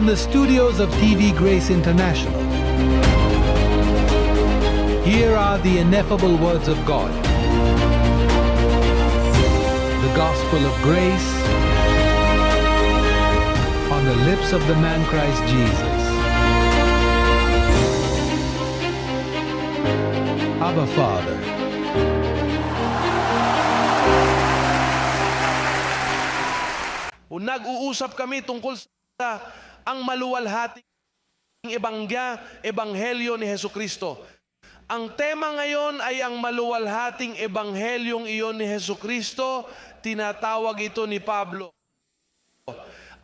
From the studios of TV Grace International, here are the ineffable words of God. The gospel of grace on the lips of the man Christ Jesus. Abba Father. Nag-uusap kami tungkol sa ang maluwalhating ebanghelyo ni Hesukristo. Ang tema ngayon ay ang maluwalhating ebanghelyong iyon ni Hesukristo. Tinatawag ito ni Pablo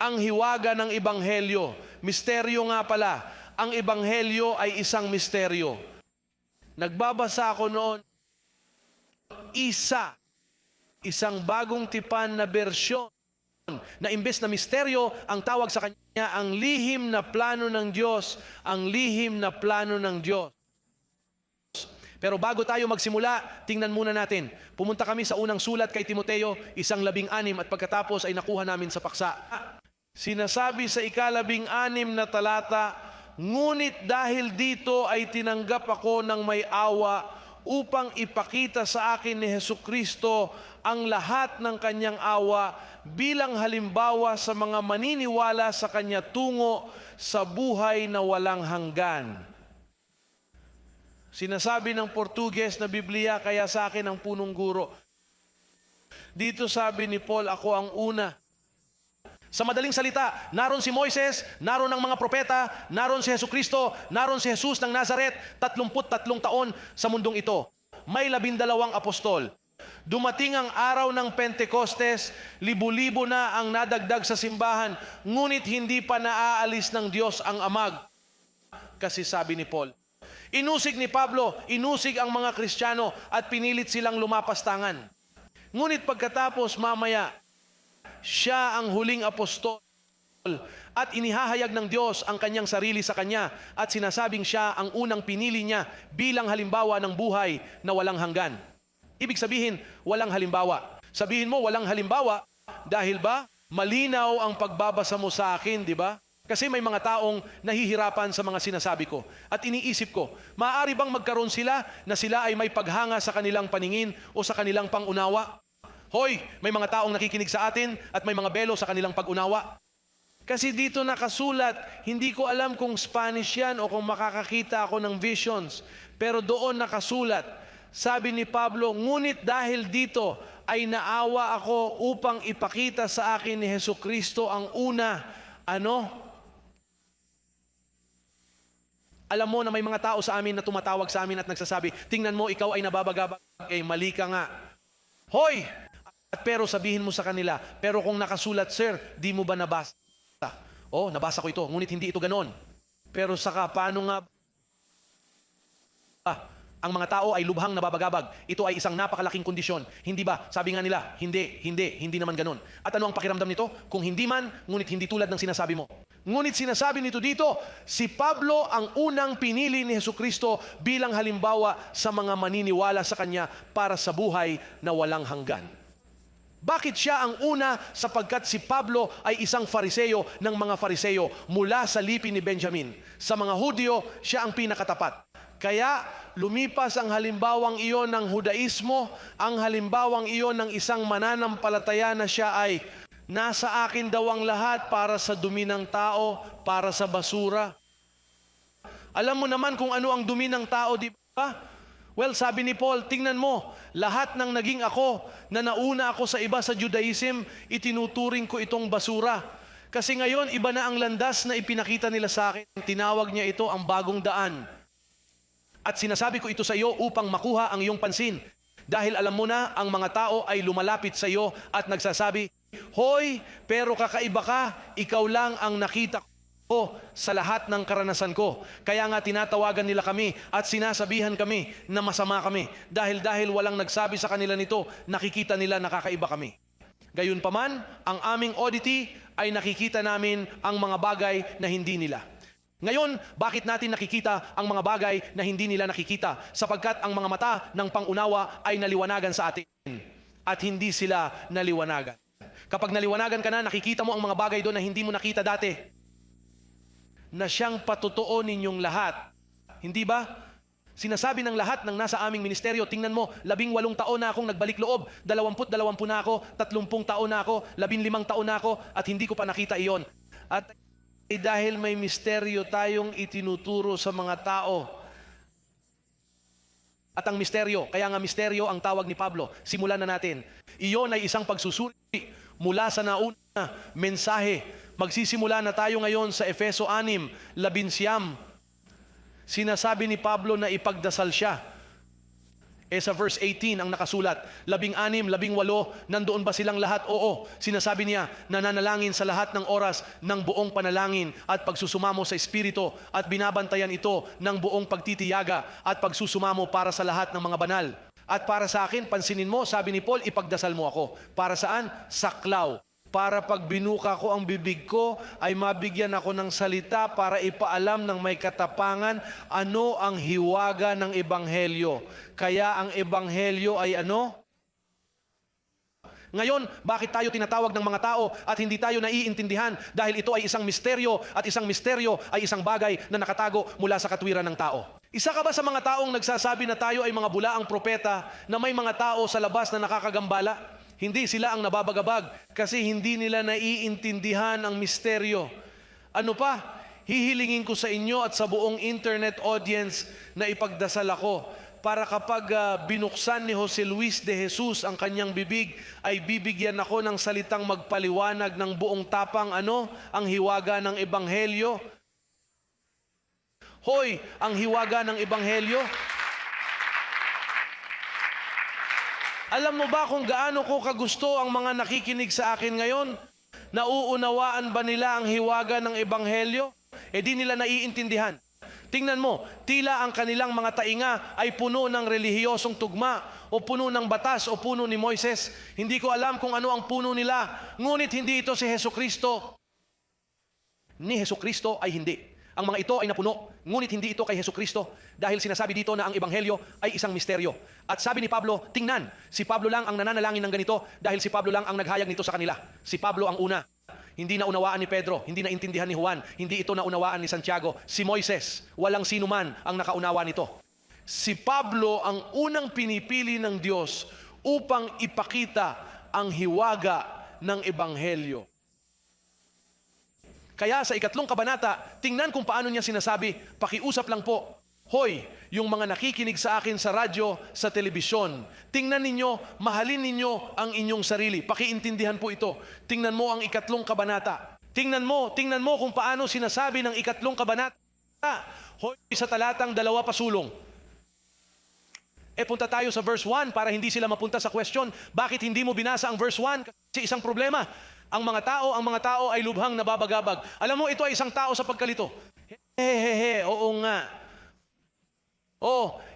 ang hiwaga ng ebanghelyo. Misteryo nga pala. Ang ebanghelyo ay isang misteryo. Nagbabasa ako noon, isang bagong tipan na bersyon na imbes na misteryo, ang tawag sa kanya ang lihim na plano ng Diyos, ang lihim na plano ng Diyos. Pero bago tayo magsimula, tingnan muna natin. Pumunta kami sa unang sulat kay Timoteo, 1:16, at pagkatapos ay nakuha namin sa paksa. Sinasabi sa 1:16 na talata, ngunit dahil dito ay tinanggap ako ng may awa upang ipakita sa akin ni Hesukristo ang lahat ng kanyang awa bilang halimbawa sa mga maniniwala sa kanya tungo sa buhay na walang hanggan. Sinasabi ng Portuges na Biblia, kaya sa akin ang punong guro. Dito sabi ni Paul, ako ang una. Sa madaling salita, naroon si Moises, naroon ang mga propeta, naroon si Hesukristo, naroon si Jesus ng Nazaret, 33 taon sa mundong ito. May 12 apostol. Dumating ang araw ng Pentecostes, libo-libo na ang nadagdag sa simbahan, ngunit hindi pa naaalis ng Diyos ang amag. Kasi sabi ni Paul, inusig ni Pablo, inusig ang mga Kristiyano at pinilit silang lumapastangan. Ngunit pagkatapos mamaya, siya ang huling apostol at inihahayag ng Diyos ang kanyang sarili sa kanya at sinasabing siya ang unang pinili niya bilang halimbawa ng buhay na walang hanggan. Ibig sabihin, walang halimbawa. Sabihin mo, walang halimbawa, dahil ba, malinaw ang pagbabasa mo sa akin, di ba? Kasi may mga taong nahihirapan sa mga sinasabi ko. At iniisip ko, maaari bang magkaroon sila na sila ay may paghanga sa kanilang paningin o sa kanilang pangunawa? Hoy, may mga taong nakikinig sa atin at may mga belo sa kanilang pag-unawa. Kasi dito nakasulat, hindi ko alam kung Spanish yan o kung makakakita ako ng visions. Pero doon nakasulat, sabi ni Pablo, ngunit dahil dito ay naawa ako upang ipakita sa akin ni Hesukristo ang una. Ano? Alam mo na may mga tao sa amin na tumatawag sa amin at nagsasabi, tingnan mo, ikaw ay nababagabag. Eh, mali ka nga. Hoy! At pero sabihin mo sa kanila, pero kung nakasulat, sir, di mo ba nabasa? Oh, nabasa ko ito, ngunit hindi ito ganon. Pero saka, paano nga ang mga tao ay lubhang nababagabag. Ito ay isang napakalaking kondisyon. Hindi ba? Sabi nga nila, hindi naman ganon. At ano ang pakiramdam nito? Kung hindi man, ngunit hindi tulad ng sinasabi mo. Ngunit sinasabi nito dito, si Pablo ang unang pinili ni Hesukristo bilang halimbawa sa mga maniniwala sa kanya para sa buhay na walang hanggan. Bakit siya ang una? Sapagkat si Pablo ay isang Fariseyo ng mga Fariseyo mula sa lipi ni Benjamin. Sa mga Hudyo, siya ang pinakatapat. Kaya lumipas ang halimbawang iyon ng Hudaismo, ang halimbawang iyon ng isang mananampalataya na siya ay nasa akin daw ang lahat para sa dumi ng tao, para sa basura. Alam mo naman kung ano ang dumi ng tao, di ba? Well, sabi ni Paul, tingnan mo, lahat ng naging ako na nauna ako sa iba sa Judaism, itinuturing ko itong basura. Kasi ngayon, iba na ang landas na ipinakita nila sa akin. Tinawag niya ito ang bagong daan. At sinasabi ko ito sa iyo upang makuha ang iyong pansin. Dahil alam mo na, ang mga tao ay lumalapit sa iyo at nagsasabi, hoy, pero kakaiba ka, ikaw lang ang nakita ko sa lahat ng karanasan ko. Kaya nga tinatawagan nila kami at sinasabihan kami na masama kami. Dahil walang nagsabi sa kanila nito, nakikita nila nakakaiba kami. Gayunpaman, ang aming oddity ay nakikita namin ang mga bagay na hindi nila. Ngayon, bakit natin nakikita ang mga bagay na hindi nila nakikita? Sapagkat ang mga mata ng pangunawa ay naliwanagan sa atin at hindi sila naliwanagan. Kapag naliwanagan ka na, nakikita mo ang mga bagay doon na hindi mo nakita dati. na siyang patotoo ninyong lahat. Hindi ba? Sinasabi ng lahat ng nasa aming ministeryo, tingnan mo, 18 taon na akong nagbalik loob, 20 na ako, 30 taon na ako, 15 taon na ako, at hindi ko pa nakita iyon. At dahil may misteryo tayong itinuturo sa mga tao. At ang misteryo, kaya nga misteryo ang tawag ni Pablo. Simulan na natin. Iyon ay isang pagsusuri mula sa nauna mensahe. Magsisimula na tayo ngayon sa Efeso 6:11. Sinasabi ni Pablo na ipagdasal siya. Sa verse 18 ang nakasulat, 16, 18, nandoon ba silang lahat? Oo. Sinasabi niya, nananalangin sa lahat ng oras ng buong panalangin at pagsusumamo sa Espiritu at binabantayan ito ng buong pagtitiyaga at pagsusumamo para sa lahat ng mga banal. At para sa akin, pansinin mo, sabi ni Paul, ipagdasal mo ako. Para saan? Saklaw. Para pag binuka ko ang bibig ko, ay mabigyan ako ng salita para ipaalam ng may katapangan ano ang hiwaga ng Ebanghelyo. Kaya ang Ebanghelyo ay ano? Ngayon, bakit tayo tinatawag ng mga tao at hindi tayo naiintindihan? Dahil ito ay isang misteryo at isang misteryo ay isang bagay na nakatago mula sa katwiran ng tao. Isa ka ba sa mga taong nagsasabi na tayo ay mga bulaang propeta na may mga tao sa labas na nakakagambala? Hindi, sila ang nababagabag kasi hindi nila naiintindihan ang misteryo. Ano pa? Hihilingin ko sa inyo at sa buong internet audience na ipagdasal ako para kapag binuksan ni Jose Luis de Jesus ang kanyang bibig, ay bibigyan ako ng salitang magpaliwanag ng buong tapang ang hiwaga ng Ebanghelyo. Hoy, ang hiwaga ng Ebanghelyo. Alam mo ba kung gaano ko kagusto ang mga nakikinig sa akin ngayon? Nauunawaan ba nila ang hiwaga ng Ebanghelyo? Di nila naiintindihan. Tingnan mo, tila ang kanilang mga tainga ay puno ng relihiyosong tugma o puno ng batas o puno ni Moises. Hindi ko alam kung ano ang puno nila, ngunit hindi ito si Hesukristo. Ni Hesukristo ay hindi. Ang mga ito ay napuno, ngunit hindi ito kay Hesukristo dahil sinasabi dito na ang Ebanghelyo ay isang misteryo. At sabi ni Pablo, tingnan, si Pablo lang ang nananalangin ng ganito dahil si Pablo lang ang naghayag nito sa kanila. Si Pablo ang una. Hindi naunawaan ni Pedro, hindi naintindihan ni Juan, hindi ito naunawaan ni Santiago. Si Moises, walang sino man ang nakaunawa nito. Si Pablo ang unang pinipili ng Diyos upang ipakita ang hiwaga ng Ebanghelyo. Kaya sa 3 kabanata, tingnan kung paano niya sinasabi, pakiusap lang po, hoy, yung mga nakikinig sa akin sa radyo, sa telebisyon, tingnan ninyo, mahalin ninyo ang inyong sarili. Pakiintindihan po ito. Tingnan mo ang 3 kabanata. Tingnan mo kung paano sinasabi ng 3 kabanata. Hoy, sa talatang 2 pasulong. Punta tayo sa verse 1 para hindi sila mapunta sa question, bakit hindi mo binasa ang verse 1? Kasi isang problema. Ang mga tao ay lubhang nababagabag. Alam mo, ito ay isang tao sa pagkalito. Oo nga.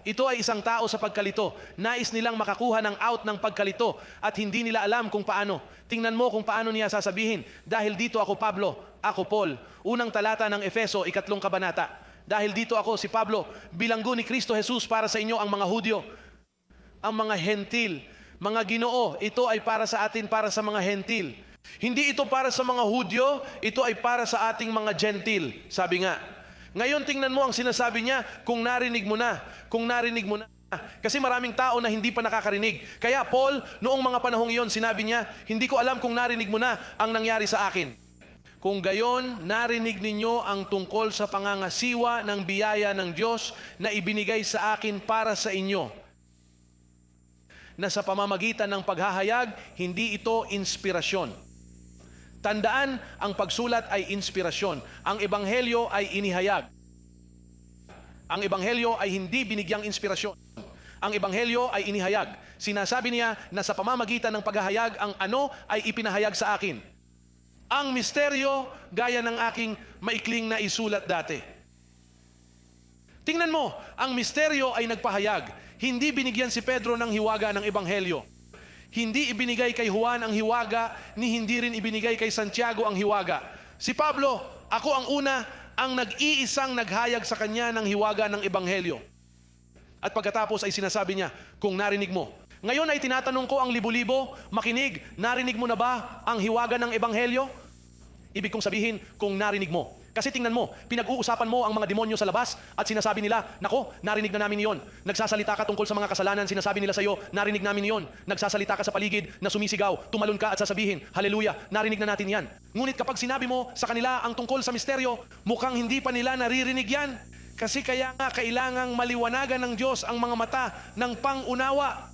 Ito ay isang tao sa pagkalito. Nais nilang makakuha ng out ng pagkalito at hindi nila alam kung paano. Tingnan mo kung paano niya sasabihin. Dahil dito ako Pablo, ako Paul. Unang talata ng Efeso, 3 kabanata. Dahil dito ako si Pablo, bilanggo ni Kristo Jesus para sa inyo ang mga Hudyo, ang mga Hentil, mga Ginoo. Ito ay para sa atin, para sa mga Hentil. Hindi ito para sa mga Hudyo, ito ay para sa ating mga Gentil. Sabi nga. Ngayon tingnan mo ang sinasabi niya, kung narinig mo na. Kasi maraming tao na hindi pa nakakarinig. Kaya Paul, noong mga panahong iyon, sinabi niya, hindi ko alam kung narinig mo na ang nangyari sa akin. Kung gayon, narinig ninyo ang tungkol sa pangangasiwa ng biyaya ng Diyos na ibinigay sa akin para sa inyo. Na sa pamamagitan ng paghahayag, hindi ito inspirasyon. Tandaan, ang pagsulat ay inspirasyon. Ang Ebanghelyo ay inihayag. Ang Ebanghelyo ay hindi binigyang inspirasyon. Ang Ebanghelyo ay inihayag. Sinasabi niya na sa pamamagitan ng paghahayag, ang ay ipinahayag sa akin. Ang misteryo, gaya ng aking maikling na isulat dati. Tingnan mo, ang misteryo ay nagpahayag. Hindi binigyan si Pedro ng hiwaga ng Ebanghelyo. Hindi ibinigay kay Juan ang hiwaga, ni hindi rin ibinigay kay Santiago ang hiwaga. Si Pablo, ako ang una, ang nag-iisang naghayag sa kanya ng hiwaga ng Ebanghelyo. At pagkatapos ay sinasabi niya, kung narinig mo. Ngayon ay tinatanong ko ang libo-libo, makinig, narinig mo na ba ang hiwaga ng Ebanghelyo? Ibig kong sabihin, kung narinig mo. Kasi tingnan mo, pinag-uusapan mo ang mga demonyo sa labas at sinasabi nila, nako, narinig na namin yon. Nagsasalita ka tungkol sa mga kasalanan, sinasabi nila sa iyo, narinig namin yon. Nagsasalita ka sa paligid na sumisigaw, tumalon ka at sasabihin, haleluya, narinig na natin yan. Ngunit kapag sinabi mo sa kanila ang tungkol sa misteryo, mukhang hindi pa nila naririnig yan. Kasi kaya nga kailangang maliwanagan ng Diyos ang mga mata ng pangunawa.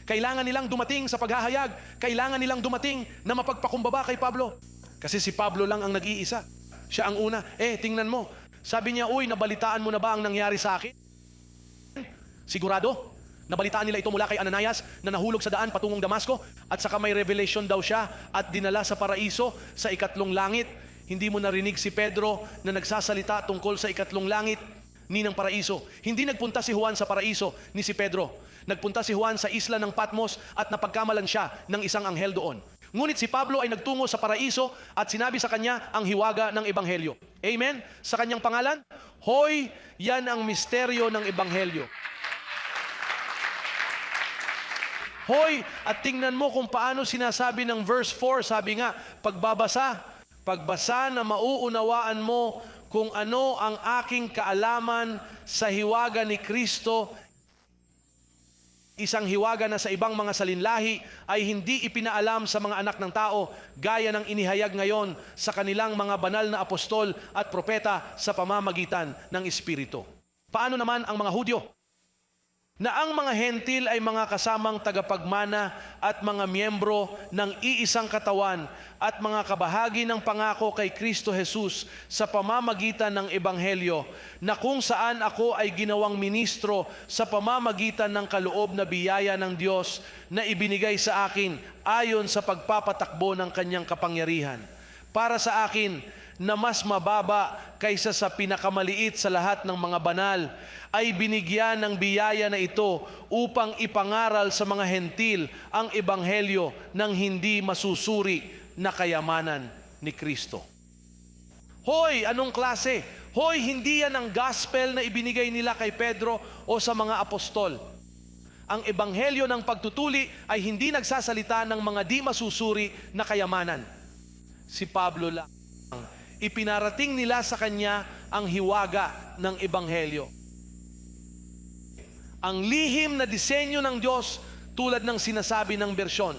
Kailangan nilang dumating sa paghahayag. Kailangan nilang dumating na mapagpakumbaba kay Pablo. Kasi si Pablo lang ang nag-iisa. Siya ang una. Tingnan mo. Sabi niya, uy, nabalitaan mo na ba ang nangyari sa akin? Sigurado? Nabalitaan nila ito mula kay Ananias na nahulog sa daan patungong Damasco at saka may revelation daw siya at dinala sa paraiso sa ikatlong langit. Hindi mo narinig si Pedro na nagsasalita tungkol sa ikatlong langit ni ng paraiso. Hindi nagpunta si Juan sa paraiso ni si Pedro. Nagpunta si Juan sa isla ng Patmos at napagkamalan siya ng isang anghel doon. Ngunit si Pablo ay nagtungo sa paraiso at sinabi sa kanya ang hiwaga ng Ebanghelyo. Amen? Sa kanyang pangalan, hoy, yan ang misteryo ng Ebanghelyo. Hoy, at tingnan mo kung paano sinasabi ng verse 4, sabi nga, pagbasa na mauunawaan mo kung ano ang aking kaalaman sa hiwaga ni Kristo. Isang hiwaga na sa ibang mga salinlahi ay hindi ipinaalam sa mga anak ng tao gaya ng inihayag ngayon sa kanilang mga banal na apostol at propeta sa pamamagitan ng Espiritu. Paano naman ang mga Hudyo? Na ang mga hentil ay mga kasamang tagapagmana at mga miyembro ng iisang katawan at mga kabahagi ng pangako kay Kristo Jesus sa pamamagitan ng Ebanghelyo, na kung saan ako ay ginawang ministro sa pamamagitan ng kaloob na biyaya ng Diyos na ibinigay sa akin ayon sa pagpapatakbo ng kanyang kapangyarihan. Para sa akin, na mas mababa kaysa sa pinakamaliit sa lahat ng mga banal, ay binigyan ng biyaya na ito upang ipangaral sa mga hentil ang Ebanghelyo ng hindi masusuri na kayamanan ni Kristo. Hoy, anong klase? Hoy, hindi yan ang gospel na ibinigay nila kay Pedro o sa mga apostol. Ang Ebanghelyo ng pagtutuli ay hindi nagsasalita ng mga di masusuri na kayamanan. Si Pablo lang. Ipinarating nila sa kanya ang hiwaga ng Ebanghelyo. Ang lihim na disenyo ng Diyos tulad ng sinasabi ng bersyon.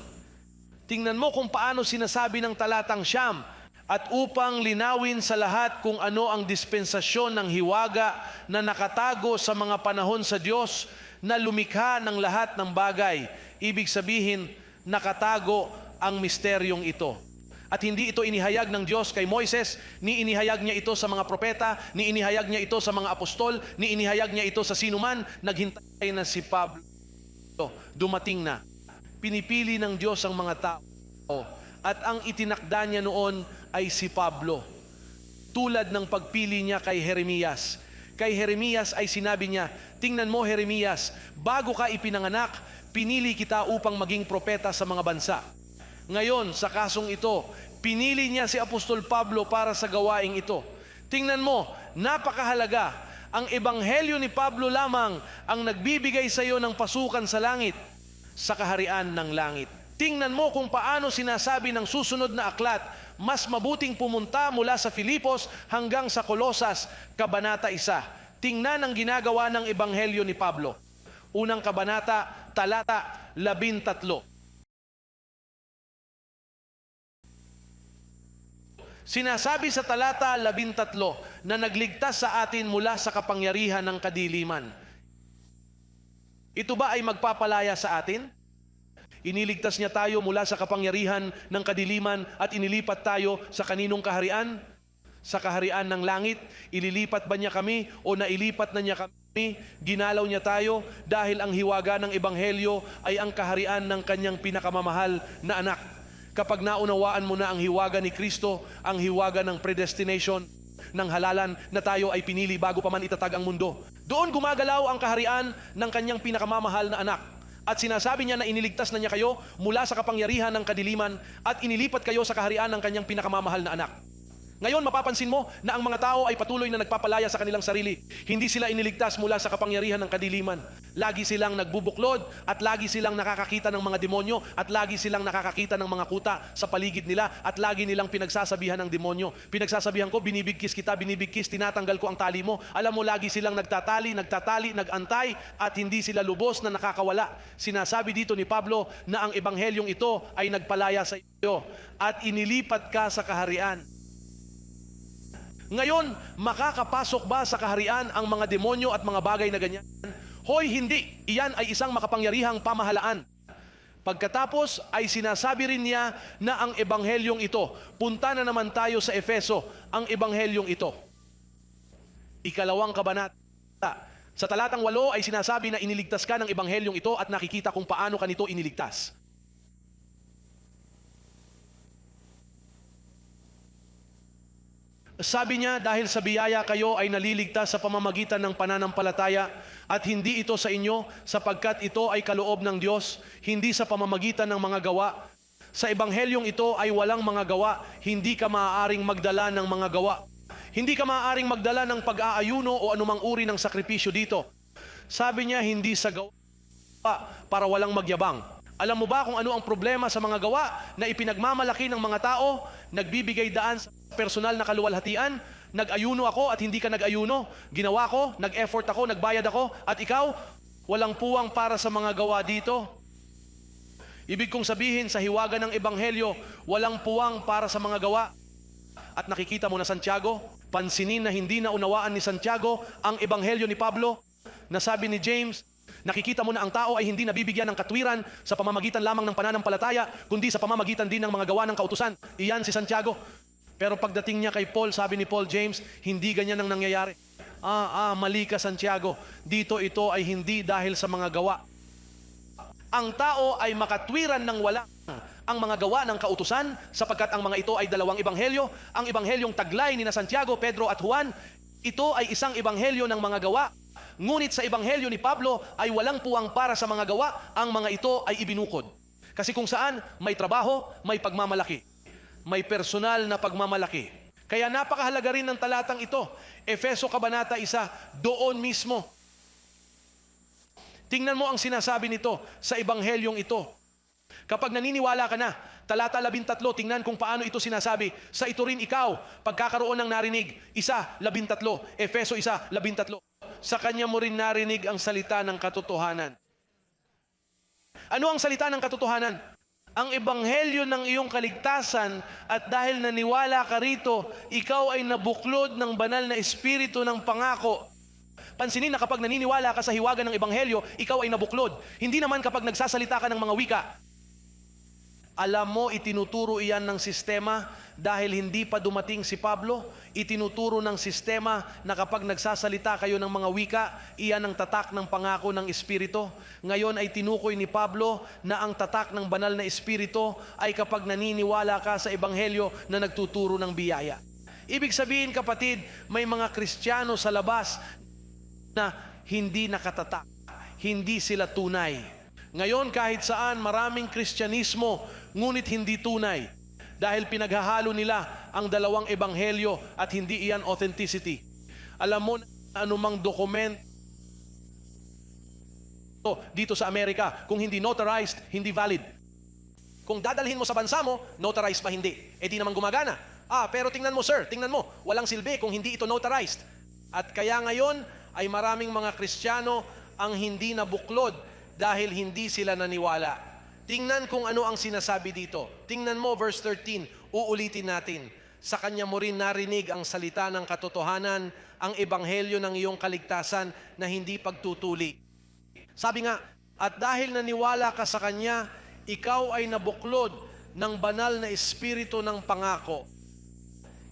Tingnan mo kung paano sinasabi ng talatang 9, at upang linawin sa lahat kung ano ang dispensasyon ng hiwaga na nakatago sa mga panahon sa Diyos na lumikha ng lahat ng bagay. Ibig sabihin, nakatago ang misteryong ito. At hindi ito inihayag ng Diyos kay Moises, ni inihayag niya ito sa mga propeta, ni inihayag niya ito sa mga apostol, ni inihayag niya ito sa sinuman. Naghintay na si Pablo. Dumating na. Pinipili ng Diyos ang mga tao. At ang itinakda niya noon ay si Pablo. Tulad ng pagpili niya kay Jeremias. Kay Jeremias ay sinabi niya, tingnan mo Jeremias, bago ka ipinanganak, pinili kita upang maging propeta sa mga bansa. Ngayon, sa kasong ito, pinili niya si Apostol Pablo para sa gawaing ito. Tingnan mo, napakahalaga. Ang Ebanghelyo ni Pablo lamang ang nagbibigay sa iyo ng pasukan sa langit, sa kaharian ng langit. Tingnan mo kung paano sinasabi ng susunod na aklat, mas mabuting pumunta mula sa Filipos hanggang sa Kolosas, Kabanata 1. Tingnan ang ginagawa ng Ebanghelyo ni Pablo. Unang kabanata, talata 13. Sinasabi sa talata 13 na nagligtas sa atin mula sa kapangyarihan ng kadiliman. Ito ba ay magpapalaya sa atin? Iniligtas niya tayo mula sa kapangyarihan ng kadiliman at inilipat tayo sa kaninong kaharian? Sa kaharian ng langit. Ililipat ba niya kami o nailipat na niya kami? Ginalaw niya tayo dahil ang hiwaga ng Ebanghelyo ay ang kaharian ng kanyang pinakamamahal na anak. Kapag naunawaan mo na ang hiwaga ni Kristo, ang hiwaga ng predestination, ng halalan na tayo ay pinili bago pa man itatag ang mundo, doon gumagalaw ang kaharian ng kanyang pinakamamahal na anak. At sinasabi niya na iniligtas na niya kayo mula sa kapangyarihan ng kadiliman at inilipat kayo sa kaharian ng kanyang pinakamamahal na anak. Ngayon, mapapansin mo na ang mga tao ay patuloy na nagpapalaya sa kanilang sarili. Hindi sila iniligtas mula sa kapangyarihan ng kadiliman. Lagi silang nagbubuklod at lagi silang nakakakita ng mga demonyo at lagi silang nakakakita ng mga kuta sa paligid nila at lagi nilang pinagsasabihan ng demonyo. Pinagsasabihan ko, binibigkis kita, binibigkis, tinatanggal ko ang tali mo. Alam mo, lagi silang nagtatali, nagantay at hindi sila lubos na nakakawala. Sinasabi dito ni Pablo na ang ebanghelyong ito ay nagpalaya sa iyo at inilipat ka sa kaharian. Ngayon, makakapasok ba sa kaharian ang mga demonyo at mga bagay na ganyan? Hoy, hindi. Iyan ay isang makapangyarihang pamahalaan. Pagkatapos ay sinasabi rin niya na ang ebanghelyong ito, punta na naman tayo sa Efeso, ang ebanghelyong ito. Ikalawang kabanata. Sa talatang 8 ay sinasabi na iniligtas ka ng ebanghelyong ito at nakikita kung paano ka nito iniligtas. Sabi niya, dahil sa biyaya kayo ay naliligtas sa pamamagitan ng pananampalataya at hindi ito sa inyo sapagkat ito ay kaloob ng Diyos, hindi sa pamamagitan ng mga gawa. Sa ebanghelyong ito ay walang mga gawa, hindi ka maaaring magdala ng mga gawa. Hindi ka maaaring magdala ng pag-aayuno o anumang uri ng sakripisyo dito. Sabi niya, hindi sa gawa para walang magyabang. Alam mo ba kung ano ang problema sa mga gawa na ipinagmamalaki ng mga tao, nagbibigay daan sa personal na kaluwalhatian? Nag-ayuno ako at hindi ka nag-ayuno. Ginawa ko, nag-effort ako, nagbayad ako, at ikaw, walang puwang para sa mga gawa dito. Ibig kong sabihin, sa hiwaga ng ebanghelyo, walang puwang para sa mga gawa. At nakikita mo na Santiago, pansinin na hindi na unawaan ni Santiago ang ebanghelyo ni Pablo, na sabi ni James, nakikita mo na ang tao ay hindi nabibigyan ng katwiran sa pamamagitan lamang ng pananampalataya, kundi sa pamamagitan din ng mga gawa ng kautusan. Iyan si Santiago. Pero pagdating niya kay Paul, sabi ni Paul, James, hindi ganyan ang nangyayari. Mali ka Santiago. Dito ito ay hindi dahil sa mga gawa. Ang tao ay makatwiran ng walang ang mga gawa ng kautusan sapagkat ang mga ito ay dalawang ebanghelyo. Ang ebanghelyong taglay ni na Santiago, Pedro at Juan, ito ay isang ebanghelyo ng mga gawa. Ngunit sa ebanghelyo ni Pablo ay walang puwang para sa mga gawa. Ang mga ito ay ibinukod. Kasi kung saan may trabaho, may pagmamalaki. May personal na pagmamalaki. Kaya napakahalaga rin ng talatang ito. Efeso Kabanata 1, doon mismo. Tingnan mo ang sinasabi nito sa ebanghelyong ito. Kapag naniniwala ka na, talata 13, tingnan kung paano ito sinasabi. Sa ito rin ikaw, pagkakaroon ng narinig, 1:13, Efeso 1:13. Sa kanya mo rin narinig ang salita ng katotohanan. Ano ang salita ng katotohanan? Ang ebanghelyo ng iyong kaligtasan at dahil naniwala ka rito, ikaw ay nabuklod ng banal na espiritu ng pangako. Pansinin na kapag naniniwala ka sa hiwaga ng ebanghelyo, ikaw ay nabuklod. Hindi naman kapag nagsasalita ka ng mga wika. Alam mo, itinuturo iyan ng sistema dahil hindi pa dumating si Pablo. Itinuturo ng sistema na kapag nagsasalita kayo ng mga wika, iyan ang tatak ng pangako ng Espiritu. Ngayon ay tinukoy ni Pablo na ang tatak ng banal na Espiritu ay kapag naniniwala ka sa ebanghelyo na nagtuturo ng biyaya. Ibig sabihin, kapatid, may mga Kristiyano sa labas na hindi nakatatak, hindi sila tunay. Ngayon kahit saan maraming Kristyanismo, ngunit hindi tunay. Dahil pinaghahalo nila ang dalawang ebanghelyo at hindi iyan authenticity. Alam mo na anumang dokumento dito sa Amerika, kung hindi notarized, hindi valid. Kung dadalhin mo sa bansa mo, notarized pa hindi. Di naman gumagana. Pero tingnan mo sir, tingnan mo, walang silbi kung hindi ito notarized. At kaya ngayon ay maraming mga Kristiyano ang hindi nabuklod dahil hindi sila naniwala. Tingnan kung ano ang sinasabi dito. Tingnan mo verse 13, uulitin natin. Sa kanya mo rin narinig ang salita ng katotohanan, ang ebanghelyo ng iyong kaligtasan na hindi pagtutuli. Sabi nga, at dahil naniwala ka sa kanya, ikaw ay nabuklod ng banal na espiritu ng pangako.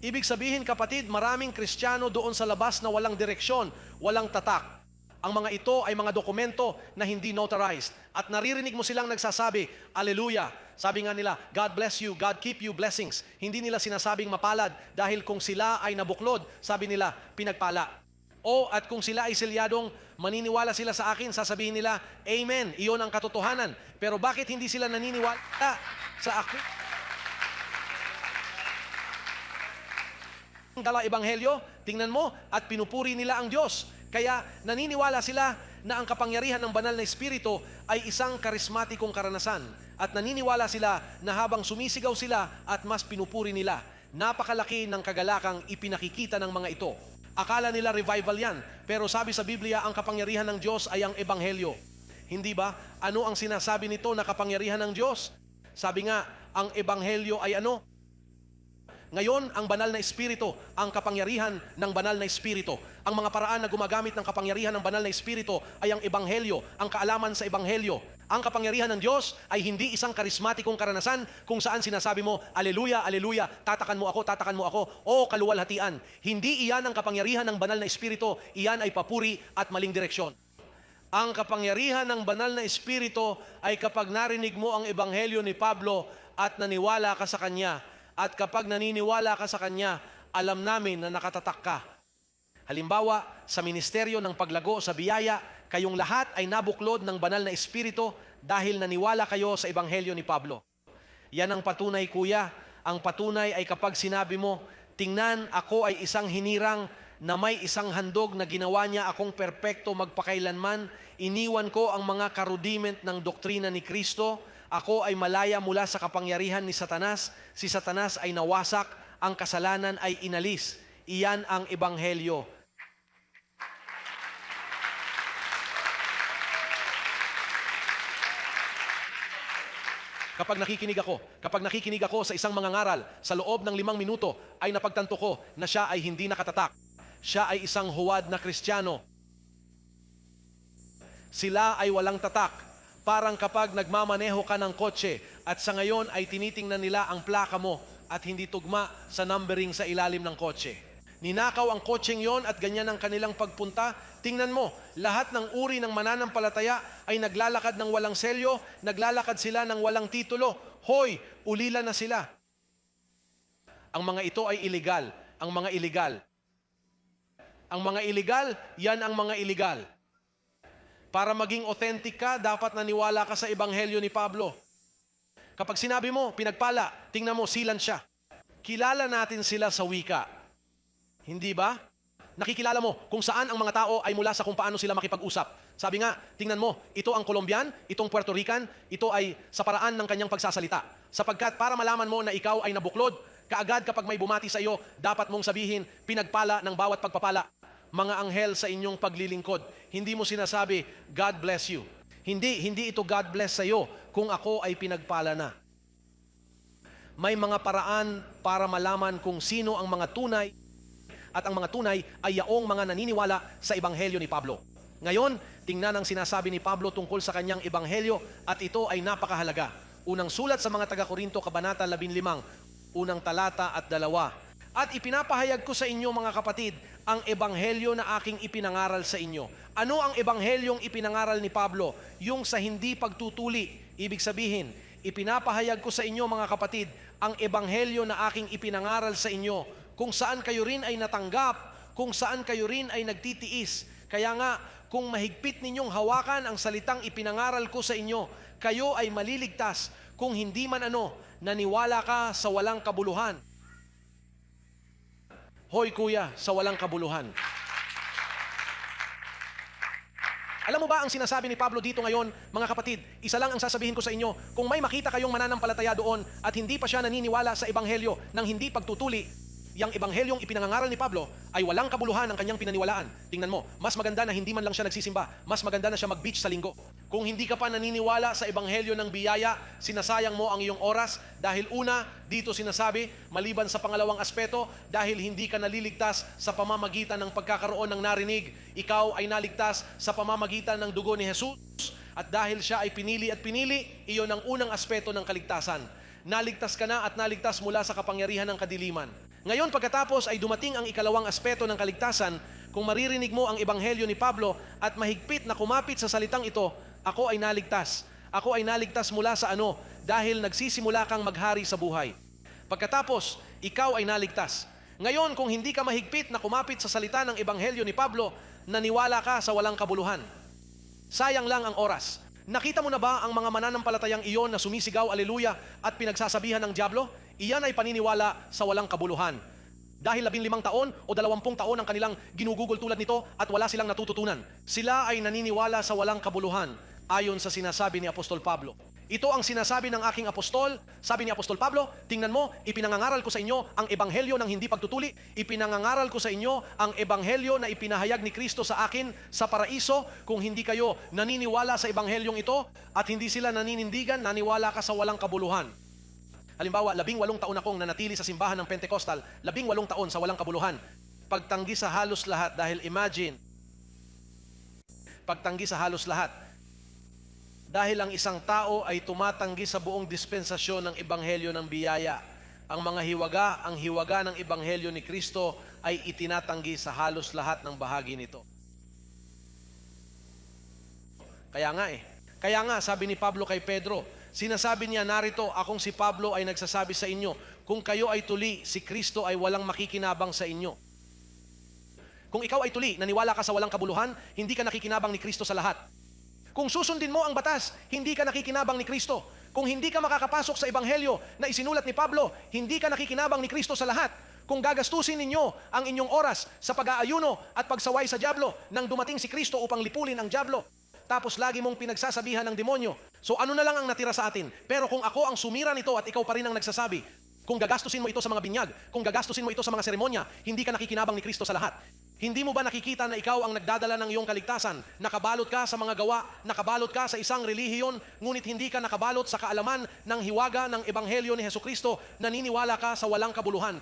Ibig sabihin kapatid, maraming Kristiyano doon sa labas na walang direksyon, walang tatak. Ang mga ito ay mga dokumento na hindi notarized. At naririnig mo silang nagsasabi, Alleluia. Sabi nga nila, God bless you, God keep you, blessings. Hindi nila sinasabing mapalad dahil kung sila ay nabuklod, sabi nila, pinagpala. At kung sila ay silyadong maniniwala sila sa akin, sasabihin nila, Amen, iyon ang katotohanan. Pero bakit hindi sila naniniwala sa akin? dala ebanghelyo, tingnan mo, at pinupuri nila ang Diyos. Kaya naniniwala sila na ang kapangyarihan ng banal na Espiritu ay isang karismatikong karanasan. At naniniwala sila na habang sumisigaw sila at mas pinupuri nila, napakalaki ng kagalakang ipinakikita ng mga ito. Akala nila revival yan, pero sabi sa Biblia, ang kapangyarihan ng Diyos ay ang ebanghelyo. Hindi ba? Ano ang sinasabi nito na kapangyarihan ng Diyos? Sabi nga, ang ebanghelyo ay ano? Ngayon, ang banal na Espiritu, ang kapangyarihan ng banal na Espiritu. Ang mga paraan na gumagamit ng kapangyarihan ng banal na Espiritu ay ang ebanghelyo, ang kaalaman sa ebanghelyo. Ang kapangyarihan ng Diyos ay hindi isang karismatikong karanasan kung saan sinasabi mo, Aleluya, Aleluya, tatakan mo ako, o kaluwalhatian. Hindi iyan ang kapangyarihan ng banal na Espiritu, iyan ay papuri at maling direksyon. Ang kapangyarihan ng banal na Espiritu ay kapag narinig mo ang ebanghelyo ni Pablo at naniwala ka sa kanya. At kapag naniniwala ka sa kanya, alam namin na nakatatak ka. Halimbawa, sa ministeryo ng paglago sa biyaya, kayong lahat ay nabuklod ng banal na Espiritu dahil naniwala kayo sa ebanghelyo ni Pablo. Yan ang patunay, kuya. Ang patunay ay kapag sinabi mo, tingnan, ako ay isang hinirang na may isang handog na ginawa niya akong perpekto magpakailanman, iniwan ko ang mga karudiment ng doktrina ni Kristo, ako ay malaya mula sa kapangyarihan ni Satanas, si Satanas ay nawasak, ang kasalanan ay inalis. Iyan ang ebanghelyo. Kapag nakikinig ako sa isang mangangaral, sa loob ng 5 minuto, ay napagtanto ko na siya ay hindi nakatatak. Siya ay isang huwad na Kristiyano. Sila ay walang tatak. Parang kapag nagmamaneho ka ng kotse at sa ngayon ay tinitingnan nila ang plaka mo at hindi tugma sa numbering sa ilalim ng kotse. Ninakaw ang kotseng yon at ganyan ang kanilang pagpunta. Tingnan mo, lahat ng uri ng mananampalataya ay naglalakad ng walang selyo, naglalakad sila ng walang titulo. Hoy, ulila na sila. Ang mga ito ay illegal. Ang mga illegal, yan ang mga illegal. Para maging authentic ka, dapat naniwala ka sa ebanghelyo ni Pablo. Kapag sinabi mo, pinagpala, tingnan mo, silan siya. Kilala natin sila sa wika. Hindi ba? Nakikilala mo kung saan ang mga tao ay mula sa kung paano sila makipag-usap. Sabi nga, tingnan mo, ito ang Colombian, itong Puerto Rican, ito ay sa paraan ng kanyang pagsasalita. Sapagkat para malaman mo na ikaw ay nabuklod, kaagad kapag may bumati sa iyo, dapat mong sabihin, pinagpala ng bawat pagpapala. Mga anghel sa inyong paglilingkod. Hindi mo sinasabi, God bless you. Hindi ito God bless sa iyo kung ako ay pinagpala na. May mga paraan para malaman kung sino ang mga tunay at ang mga tunay ay yaong mga naniniwala sa ebanghelyo ni Pablo. Ngayon, tingnan ang sinasabi ni Pablo tungkol sa kanyang ebanghelyo at ito ay napakahalaga. Unang sulat sa mga taga-Korinto, Kabanata 15, unang talata at 2. At ipinapahayag ko sa inyo mga kapatid, ang ebanghelyo na aking ipinangaral sa inyo. Ano ang ebanghelyong ipinangaral ni Pablo? Yung sa hindi pagtutuli. Ibig sabihin, ipinapahayag ko sa inyo mga kapatid, ang ebanghelyo na aking ipinangaral sa inyo, kung saan kayo rin ay natanggap, kung saan kayo rin ay nagtitiis. Kaya nga, kung mahigpit ninyong hawakan ang salitang ipinangaral ko sa inyo, kayo ay maliligtas, kung hindi man naniwala ka sa walang kabuluhan. Hoy kuya, sa walang kabuluhan. Alam mo ba ang sinasabi ni Pablo dito ngayon, mga kapatid? Isa lang ang sasabihin ko sa inyo, kung may makita kayong mananampalataya doon at hindi pa siya naniniwala sa ebanghelyo ng hindi pagtutuli, yang ebanghelyong ipinangangaral ni Pablo ay walang kabuluhan ang kanyang pinaniwalaan. Tingnan mo, mas maganda na hindi man lang siya nagsisimba, mas maganda na siya mag-beach sa linggo. Kung hindi ka pa naniniwala sa ebanghelyo ng biyaya, sinasayang mo ang iyong oras dahil una, dito sinasabi, maliban sa pangalawang aspeto, dahil hindi ka naliligtas sa pamamagitan ng pagkakaroon ng narinig, ikaw ay naligtas sa pamamagitan ng dugo ni Jesus at dahil siya ay pinili at pinili, iyon ang unang aspeto ng kaligtasan. Naligtas ka na at naligtas mula sa kapangyarihan ng kadiliman. Ngayon pagkatapos ay dumating ang ikalawang aspeto ng kaligtasan, kung maririnig mo ang ebanghelyo ni Pablo at mahigpit na kumapit sa salitang ito, ako ay naligtas. Ako ay naligtas mula sa dahil nagsisimula kang maghari sa buhay. Pagkatapos, ikaw ay naligtas. Ngayon kung hindi ka mahigpit na kumapit sa salita ng ebanghelyo ni Pablo, naniwala ka sa walang kabuluhan. Sayang lang ang oras. Nakita mo na ba ang mga mananampalatayang iyon na sumisigaw aleluya at pinagsasabihan ng dyablo? Iyan ay paniniwala sa walang kabuluhan. Dahil 15 taon o 20 taon ang kanilang ginugugol tulad nito at wala silang natututunan. Sila ay naniniwala sa walang kabuluhan ayon sa sinasabi ni Apostol Pablo. Ito ang sinasabi ng aking apostol. Sabi ni Apostol Pablo, tingnan mo, ipinangangaral ko sa inyo ang ebanghelyo ng hindi pagtutuli. Ipinangangaral ko sa inyo ang ebanghelyo na ipinahayag ni Kristo sa akin sa paraiso. Kung hindi kayo naniniwala sa ebanghelyong ito at hindi sila naninindigan, naniwala ka sa walang kabuluhan. Halimbawa, 18 taon akong nanatili sa simbahan ng Pentecostal, 18 taon sa walang kabuluhan. Pagtanggi sa halos lahat, dahil imagine, pagtanggi sa halos lahat, dahil ang isang tao ay tumatanggi sa buong dispensasyon ng ebanghelyo ng biyaya. Ang hiwaga ng ebanghelyo ni Kristo ay itinatanggi sa halos lahat ng bahagi nito. Kaya nga, sabi ni Pablo kay Pedro, sinasabi niya, narito, akong si Pablo ay nagsasabi sa inyo, kung kayo ay tuli, si Kristo ay walang makikinabang sa inyo. Kung ikaw ay tuli, naniwala ka sa walang kabuluhan, hindi ka nakikinabang ni Kristo sa lahat. Kung susundin mo ang batas, hindi ka nakikinabang ni Kristo. Kung hindi ka makakapasok sa ebanghelyo na isinulat ni Pablo, hindi ka nakikinabang ni Kristo sa lahat. Kung gagastusin ninyo ang inyong oras sa pag-aayuno at pagsaway sa dyablo nang dumating si Kristo upang lipulin ang dyablo, tapos lagi mong pinagsasabihan ng demonyo, so ano na lang ang natira sa atin? Pero kung ako ang sumira nito at ikaw pa rin ang nagsasabi, kung gagastusin mo ito sa mga binyag, kung gagastusin mo ito sa mga seremonya, hindi ka nakikinabang ni Kristo sa lahat. Hindi mo ba nakikita na ikaw ang nagdadala ng iyong kaligtasan? Nakabalot ka sa mga gawa, nakabalot ka sa isang relihiyon, ngunit hindi ka nakabalot sa kaalaman ng hiwaga ng ebanghelyo ni Hesukristo, naniniwala ka sa walang kabuluhan.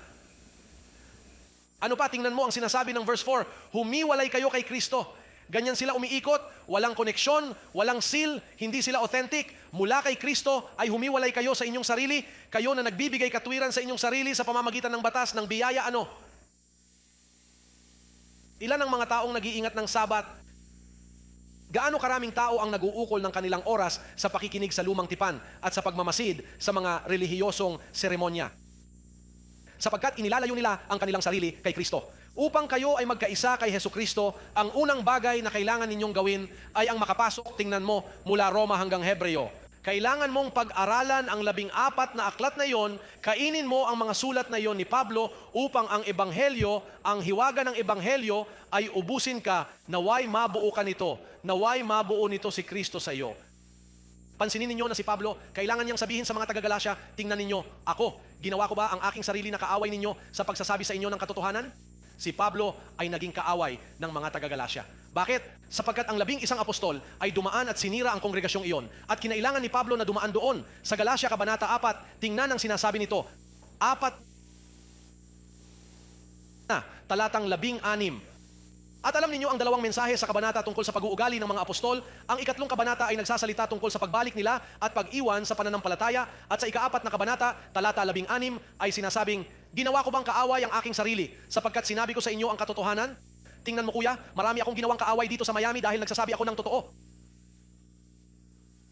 Ano pa, tingnan mo ang sinasabi ng verse 4, humiwalay kayo kay Kristo. Ganyan sila umiikot, walang koneksyon, walang seal, hindi sila authentic. Mula kay Kristo ay humiwalay kayo sa inyong sarili, kayo na nagbibigay katwiran sa inyong sarili sa pamamagitan ng batas, ng biyaya, ano? Ilan ang mga taong nag-iingat ng Sabat? Gaano karaming tao ang nag-uukol ng kanilang oras sa pakikinig sa lumang tipan at sa pagmamasid sa mga relihiyosong seremonya? Sapagkat inilalayo nila ang kanilang sarili kay Kristo. Upang kayo ay magkaisa kay Hesukristo, ang unang bagay na kailangan ninyong gawin ay ang makapasok, tingnan mo, mula Roma hanggang Hebreo. Kailangan mong pag-aralan ang 14 na aklat na iyon, kainin mo ang mga sulat na iyon ni Pablo upang ang ebanghelyo, ang hiwaga ng ebanghelyo ay ubusin ka, naway mabuo ka nito, naway mabuo nito si Kristo sa iyo. Pansinin ninyo na si Pablo, kailangan niyang sabihin sa mga taga-Galacia, tingnan ninyo, ako, ginawa ko ba ang aking sarili na kaaway ninyo sa pagsasabi sa inyo ng katotohanan? Si Pablo ay naging kaaway ng mga taga-Galacia. Bakit? Sapagkat ang 11 apostol ay dumaan at sinira ang kongregasyong iyon. At kinailangan ni Pablo na dumaan doon. Sa Galacia, Kabanata 4, tingnan ang sinasabi nito. 4 na, talatang 16. At alam ninyo ang 2 mensahe sa kabanata tungkol sa pag-uugali ng mga apostol. Ang 3 kabanata ay nagsasalita tungkol sa pagbalik nila at pag-iwan sa pananampalataya. At sa 4 na kabanata, talata 16, ay sinasabing, ginawa ko bang kaaway ang aking sarili sapagkat sinabi ko sa inyo ang katotohanan? Tingnan mo kuya, marami akong ginawang kaaway dito sa Miami dahil nagsasabi ako ng totoo.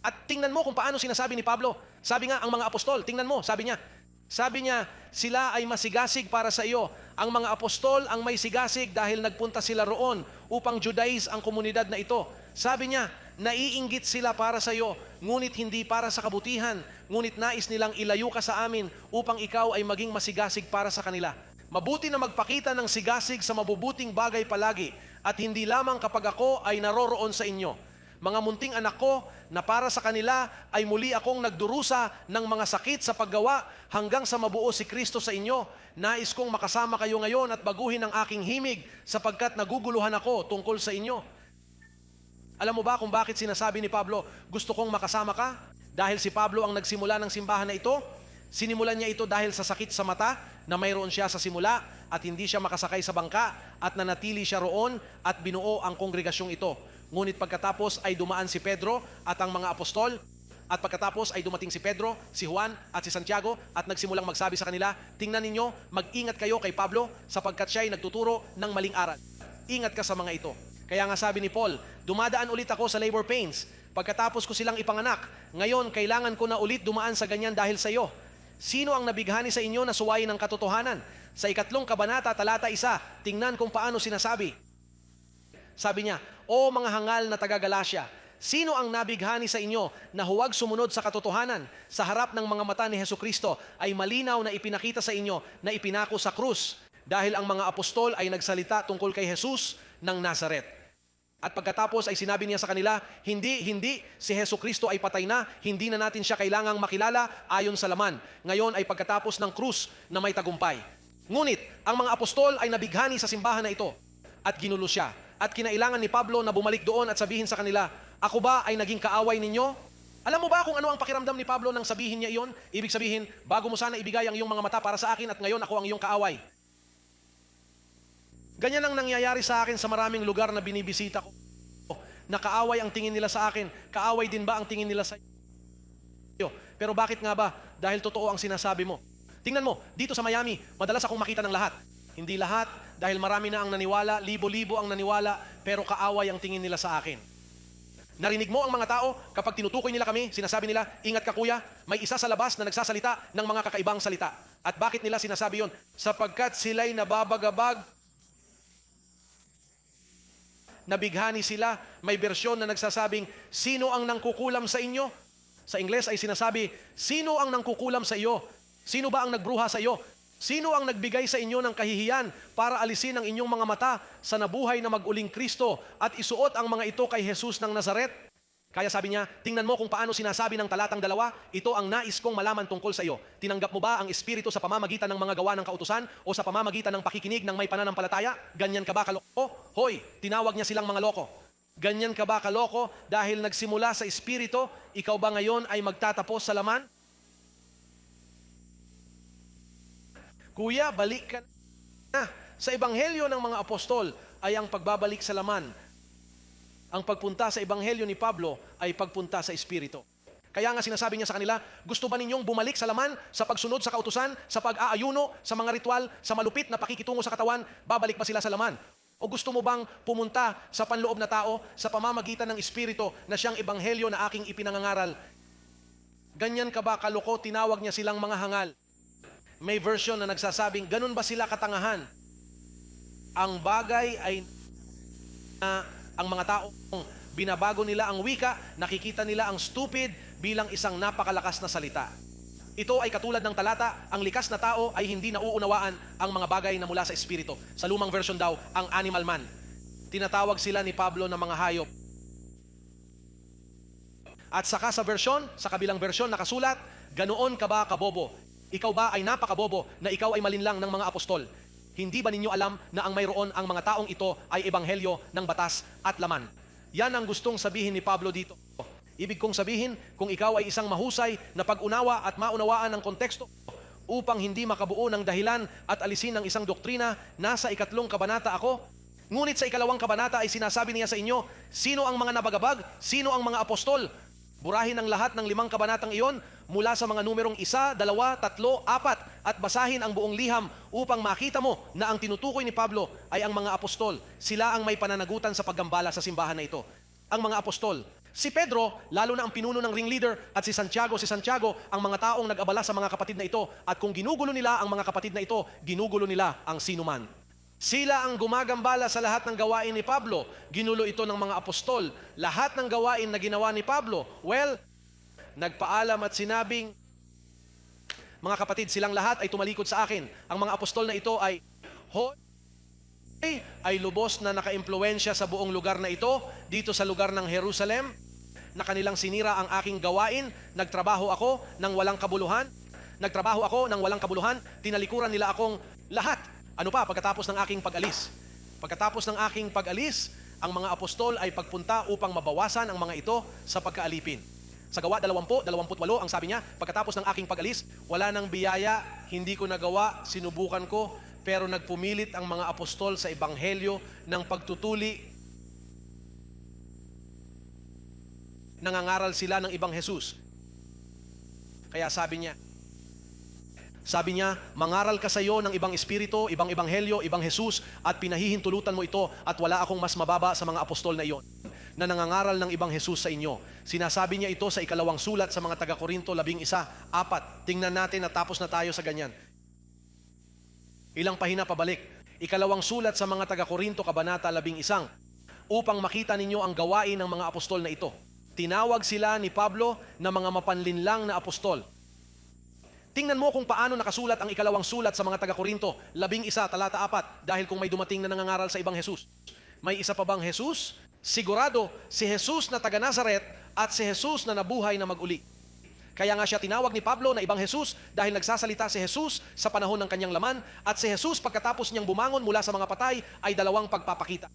At tingnan mo kung paano sinasabi ni Pablo. Sabi nga, ang mga apostol, tingnan mo, sabi niya, sila ay masigasig para sa iyo. Ang mga apostol ang may sigasig dahil nagpunta sila roon upang Judaize ang komunidad na ito. Sabi niya, naiinggit sila para sa iyo, ngunit hindi para sa kabutihan, ngunit nais nilang ilayo ka sa amin upang ikaw ay maging masigasig para sa kanila. Mabuti na magpakita ng sigasig sa mabubuting bagay palagi at hindi lamang kapag ako ay naroroon sa inyo. Mga munting anak ko na para sa kanila ay muli akong nagdurusa ng mga sakit sa paggawa hanggang sa mabuo si Kristo sa inyo. Nais kong makasama kayo ngayon at baguhin ang aking himig sapagkat naguguluhan ako tungkol sa inyo. Alam mo ba kung bakit sinasabi ni Pablo, gusto kong makasama ka? Dahil si Pablo ang nagsimula ng simbahan na ito. Sinimulan niya ito dahil sa sakit sa mata na mayroon siya sa simula at hindi siya makasakay sa bangka at nanatili siya roon at binuo ang kongregasyong ito. Ngunit pagkatapos ay dumaan si Pedro at ang mga apostol at pagkatapos ay dumating si Pedro, si Juan at si Santiago at nagsimulang magsabi sa kanila, tingnan ninyo, mag-ingat kayo kay Pablo sapagkat siya ay nagtuturo ng maling aral. Ingat ka sa mga ito. Kaya nga sabi ni Paul, dumadaan ulit ako sa labor pains pagkatapos ko silang ipanganak. Ngayon, kailangan ko na ulit dumaan sa ganyan dahil sa iyo. Sino ang nabighani sa inyo na suwayin ng katotohanan? Sa 4 kabanata, talata 1, tingnan kung paano sinasabi. Sabi niya, o mga hangal na taga-Galacia, sino ang nabighani sa inyo na huwag sumunod sa katotohanan? Sa harap ng mga mata ni Hesukristo ay malinaw na ipinakita sa inyo na ipinako sa krus. dahil ang mga apostol ay nagsalita tungkol kay Jesus ng Nazaret. At pagkatapos ay sinabi niya sa kanila, hindi, si Hesu Kristo ay patay na, hindi na natin siya kailangang makilala ayon sa laman. Ngayon ay pagkatapos ng krus na may tagumpay. Ngunit, ang mga apostol ay nabighani sa simbahan na ito at ginulo siya. At kinailangan ni Pablo na bumalik doon at sabihin sa kanila, ako ba ay naging kaaway ninyo? Alam mo ba kung ano ang pakiramdam ni Pablo nang sabihin niya iyon? Ibig sabihin, bago mo sana ibigay ang iyong mga mata para sa akin at ngayon ako ang iyong kaaway. Ganyan ang nangyayari sa akin sa maraming lugar na binibisita ko. Na kaaway ang tingin nila sa akin. Kaaway din ba ang tingin nila sa iyo? Pero bakit nga ba? Dahil totoo ang sinasabi mo. Tingnan mo, dito sa Miami, madalas akong makita ng lahat. Hindi lahat, dahil marami na ang naniwala, libo-libo ang naniwala, pero kaaway ang tingin nila sa akin. Narinig mo ang mga tao, kapag tinutukoy nila kami, sinasabi nila, ingat ka kuya, may isa sa labas na nagsasalita ng mga kakaibang salita. At bakit nila sinasabi yon? Sapagkat sila'y nababagabag, nabighani sila, may bersyon na nagsasabing, sino ang nangkukulam sa inyo? Sa Ingles ay sinasabi, sino ang nangkukulam sa iyo? Sino ba ang nagbruha sa iyo? Sino ang nagbigay sa inyo ng kahihiyan para alisin ang inyong mga mata sa nabuhay na mag-uling Kristo at isuot ang mga ito kay Jesus ng Nazaret? Kaya sabi niya, tingnan mo kung paano sinasabi ng talatang 2, ito ang nais kong malaman tungkol sa iyo. Tinanggap mo ba ang Espiritu sa pamamagitan ng mga gawa ng kautusan o sa pamamagitan ng pakikinig ng may pananampalataya? Ganyan ka ba kaloko? Hoy, tinawag niya silang mga loko. Ganyan ka ba kaloko dahil nagsimula sa Espiritu, ikaw ba ngayon ay magtatapos sa laman? Kuya, balik ka na. Sa ebanghelyo ng mga apostol ay ang pagbabalik sa laman. Ang pagpunta sa ebanghelyo ni Pablo ay pagpunta sa Espiritu. Kaya nga sinasabi niya sa kanila, gusto ba ninyong bumalik sa laman, sa pagsunod sa kautusan, sa pag-aayuno, sa mga ritual, sa malupit na pakikitungo sa katawan, babalik ba sila sa laman? O gusto mo bang pumunta sa panloob na tao sa pamamagitan ng Espiritu na siyang ebanghelyo na aking ipinangangaral? Ganyan ka ba kaloko, tinawag niya silang mga hangal. May version na nagsasabing, ganun ba sila katangahan? Ang bagay ay ang mga taong binabago nila ang wika, nakikita nila ang stupid bilang isang napakalakas na salita. Ito ay katulad ng talata, ang likas na tao ay hindi nauunawaan ang mga bagay na mula sa Espiritu. Sa lumang version daw, ang animal man. Tinatawag sila ni Pablo na mga hayop. At saka sa version, sa kabilang version nakasulat, ganoon ka ba kabobo? Ikaw ba ay napakabobo na ikaw ay malinlang ng mga apostol? Hindi ba ninyo alam na ang mayroon ang mga taong ito ay ebanghelyo ng batas at laman? Yan ang gustong sabihin ni Pablo dito. Ibig kong sabihin, kung ikaw ay isang mahusay na pag-unawa at maunawaan ng konteksto upang hindi makabuo ng dahilan at alisin ng isang doktrina, nasa 2 kabanata ako. Ngunit sa 2 kabanata ay sinasabi niya sa inyo, sino ang mga nabagabag? Sino ang mga apostol? Burahin ang lahat ng 5 kabanatang iyon mula sa mga numerong 1, 2, 3, 4 at basahin ang buong liham upang makita mo na ang tinutukoy ni Pablo ay ang mga apostol. Sila ang may pananagutan sa paggambala sa simbahan na ito. Ang mga apostol. Si Pedro, lalo na ang pinuno ng ringleader, at si Santiago, ang mga taong nag-abala sa mga kapatid na ito. At kung ginugulo nila ang mga kapatid na ito, ginugulo nila ang sinuman. Sila ang gumagambala sa lahat ng gawain ni Pablo. Ginulo ito ng mga apostol. Lahat ng gawain na ginawa ni Pablo, nagpaalam at sinabing, mga kapatid, silang lahat ay tumalikod sa akin. Ang mga apostol na ito ay lubos na nakaimpluwensya sa buong lugar na ito, dito sa lugar ng Jerusalem, na kanilang sinira ang aking gawain. Nagtrabaho ako ng walang kabuluhan. Tinalikuran nila akong lahat. Ano pa, pagkatapos ng aking pag-alis? Pagkatapos ng aking pag-alis, ang mga apostol ay pagpunta upang mabawasan ang mga ito sa pagkaalipin. Sa Gawa 20, 28, ang sabi niya, pagkatapos ng aking pag-alis, wala nang biyaya, hindi ko nagawa, sinubukan ko, pero nagpumilit ang mga apostol sa ebanghelyo ng pagtutuli. Nangangaral sila ng ibang Jesus. Kaya sabi niya, mangaral ka sa iyo ng ibang espiritu, ibang ebanghelyo, ibang Jesus, at pinahihintulutan mo ito, at wala akong mas mababa sa mga apostol na iyon, na nangangaral ng ibang Jesus sa inyo. Sinasabi niya ito sa 2 sulat sa mga taga-Korinto 11:4. Tingnan natin at tapos na tayo sa ganyan. Ilang pahina pabalik. 2 sulat sa mga taga-Korinto, kabanata 11, upang makita ninyo ang gawain ng mga apostol na ito. Tinawag sila ni Pablo na mga mapanlinlang na apostol. Tingnan mo kung paano nakasulat ang ikalawang sulat sa mga taga-Korinto, 11 talata 4, dahil kung may dumating na nangangaral sa ibang Jesus. May isa pa bang Jesus? Sigurado, si Jesus na taga Nazaret at si Jesus na nabuhay na maguli. Kaya nga siya tinawag ni Pablo na ibang Jesus dahil nagsasalita si Jesus sa panahon ng kanyang laman at si Jesus pagkatapos niyang bumangon mula sa mga patay ay dalawang pagpapakita.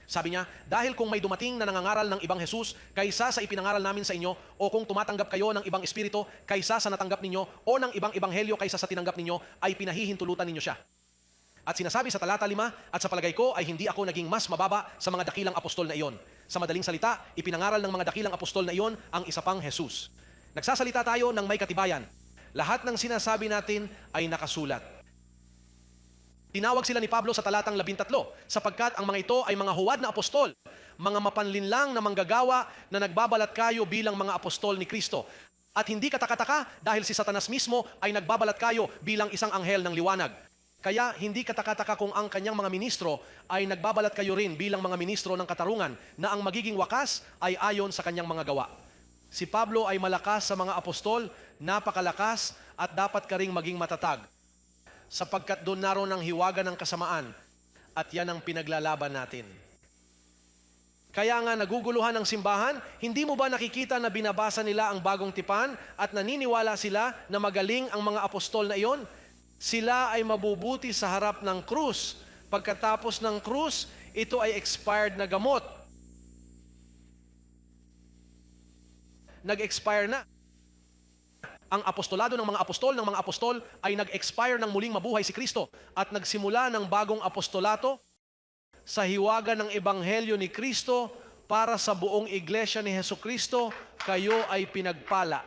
Sabi niya, dahil kung may dumating na nangangaral ng ibang Jesus kaysa sa ipinangaral namin sa inyo o kung tumatanggap kayo ng ibang espiritu kaysa sa natanggap ninyo o ng ibang ebanghelyo kaysa sa tinanggap ninyo ay pinahihintulutan ninyo siya. At sinasabi sa talata 5, at sa palagay ko ay hindi ako naging mas mababa sa mga dakilang apostol na iyon. Sa madaling salita, ipinangaral ng mga dakilang apostol na iyon ang isa pang Jesus. Nagsasalita tayo ng may katibayan. Lahat ng sinasabi natin ay nakasulat. Tinawag sila ni Pablo sa talatang 13, sapagkat ang mga ito ay mga huwad na apostol, mga mapanlinlang na manggagawa na nagbabalat kayo bilang mga apostol ni Kristo. At hindi katakataka dahil si Satanas mismo ay nagbabalat kayo bilang isang anghel ng liwanag. Kaya hindi katakataka kung ang kanyang mga ministro ay nagbabalat kayo rin bilang mga ministro ng katarungan na ang magiging wakas ay ayon sa kanyang mga gawa. Si Pablo ay malakas sa mga apostol, napakalakas at dapat ka ring maging matatag. Sapagkat doon naroon ang hiwaga ng kasamaan at yan ang pinaglalaban natin. Kaya nga naguguluhan ng simbahan, hindi mo ba nakikita na binabasa nila ang bagong tipan at naniniwala sila na magaling ang mga apostol na iyon? Sila ay mabubuti sa harap ng krus. Pagkatapos ng krus, ito ay expired na gamot. Nag-expire na. Ang apostolado ng mga apostol ay nag-expire nang muling mabuhay si Kristo at nagsimula ng bagong apostolato sa hiwaga ng ebanghelyo ni Kristo para sa buong iglesia ni Hesukristo, kayo ay pinagpala.